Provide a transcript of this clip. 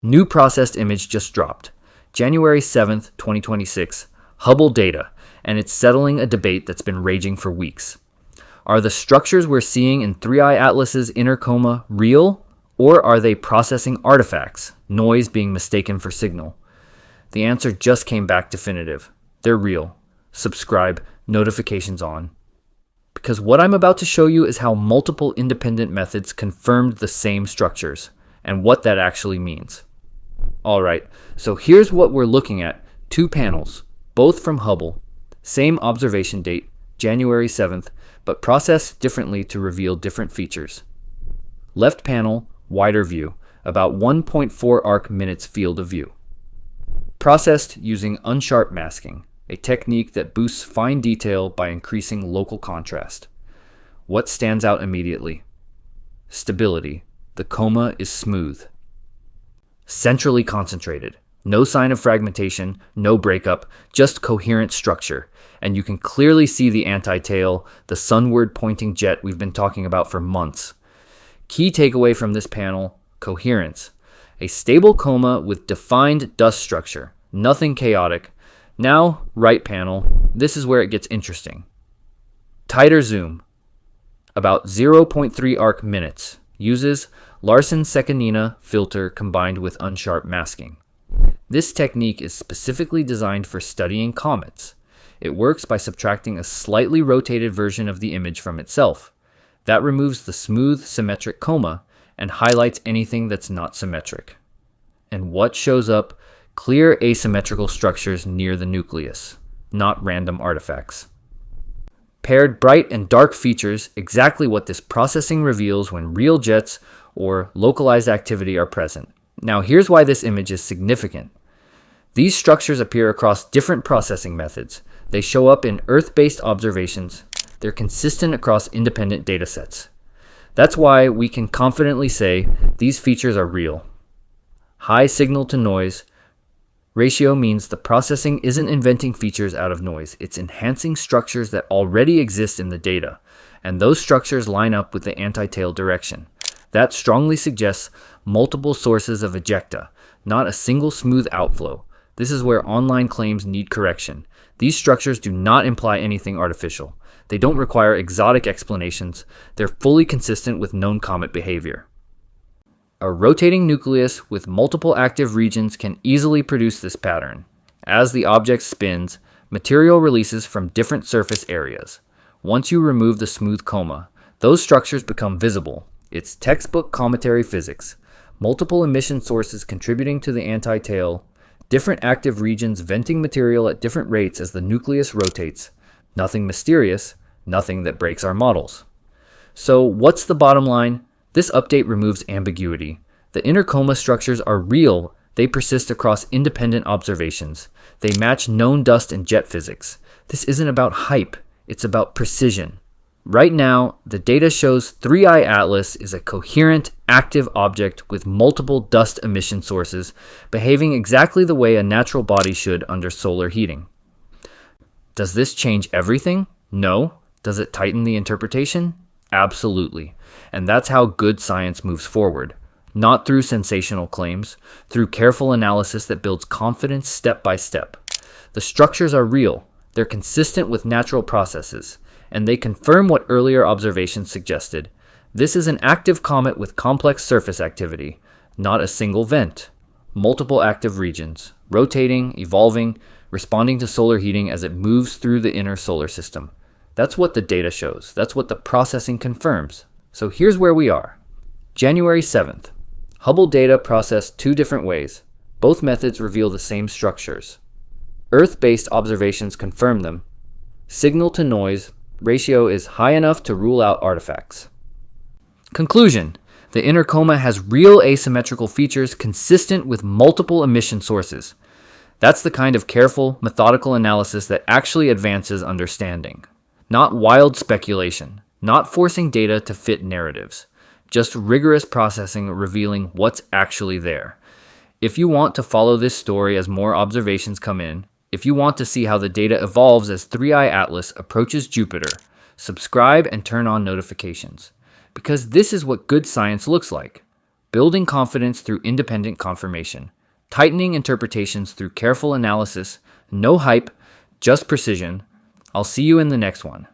New processed image just dropped. January 7th, 2026. Hubble data, and it's settling a debate that's been raging for weeks. Are the structures we're seeing in 3I Atlas's inner coma real, or are they processing artifacts, noise being mistaken for signal? The answer just came back definitive. They're real. Subscribe, notifications on. Because what I'm about to show you is how multiple independent methods confirmed the same structures, and what that actually means. Alright, so here's what we're looking at. 2 panels, both from Hubble. Same observation date, January 7th, but processed differently to reveal different features. Left panel, wider view, about 1.4 arc minutes field of view. Processed using unsharp masking, a technique that boosts fine detail by increasing local contrast. What stands out immediately? Stability. The coma is smooth. Centrally concentrated. No sign of fragmentation, no breakup, just coherent structure. And you can clearly see the anti-tail, the sunward pointing jet we've been talking about for months. Key takeaway from this panel, coherence. A stable coma with defined dust structure, nothing chaotic. Now, right panel, this is where it gets interesting. Tighter zoom, about 0.3 arc minutes, uses Larsen-Sekanina filter combined with unsharp masking. This technique is specifically designed for studying comets. It works by subtracting a slightly rotated version of the image from itself. That removes the smooth, symmetric coma and highlights anything that's not symmetric. And what shows up? Clear asymmetrical structures near the nucleus, not random artifacts. Paired bright and dark features, exactly what this processing reveals when real jets or localized activity are present. Now here's why this image is significant. These structures appear across different processing methods. They show up in Earth-based observations. They're consistent across independent datasets. That's why we can confidently say these features are real. High signal-to-noise ratio means the processing isn't inventing features out of noise. It's enhancing structures that already exist in the data, and those structures line up with the anti-tail direction. That strongly suggests multiple sources of ejecta, not a single smooth outflow. This is where online claims need correction. These structures do not imply anything artificial. They don't require exotic explanations. They're fully consistent with known comet behavior. A rotating nucleus with multiple active regions can easily produce this pattern. As the object spins, material releases from different surface areas. Once you remove the smooth coma, those structures become visible. It's textbook cometary physics. Multiple emission sources contributing to the anti-tail, different active regions venting material at different rates as the nucleus rotates. Nothing mysterious, nothing that breaks our models. So what's the bottom line? This update removes ambiguity. The inner coma structures are real. They persist across independent observations. They match known dust and jet physics. This isn't about hype. It's about precision. Right now, the data shows 3I Atlas is a coherent, active object with multiple dust emission sources, behaving exactly the way a natural body should under solar heating. Does this change everything? No. Does it tighten the interpretation? Absolutely. And that's how good science moves forward. Not through sensational claims, through careful analysis that builds confidence step by step. The structures are real. They're consistent with natural processes, and they confirm what earlier observations suggested. This is an active comet with complex surface activity, not a single vent. Multiple active regions, rotating, evolving, responding to solar heating as it moves through the inner solar system. That's what the data shows. That's what the processing confirms. So here's where we are. January 7th. Hubble data processed 2 different ways. Both methods reveal the same structures. Earth-based observations confirm them. Signal-to-noise ratio is high enough to rule out artifacts. Conclusion. The inner coma has real asymmetrical features consistent with multiple emission sources. That's the kind of careful, methodical analysis that actually advances understanding. Not wild speculation, not forcing data to fit narratives, just rigorous processing revealing what's actually there. If you want to follow this story as more observations come in, if you want to see how the data evolves as 3I Atlas approaches Jupiter, subscribe and turn on notifications. Because this is what good science looks like. building confidence through independent confirmation, tightening interpretations through careful analysis, no hype, just precision. I'll see you in the next one.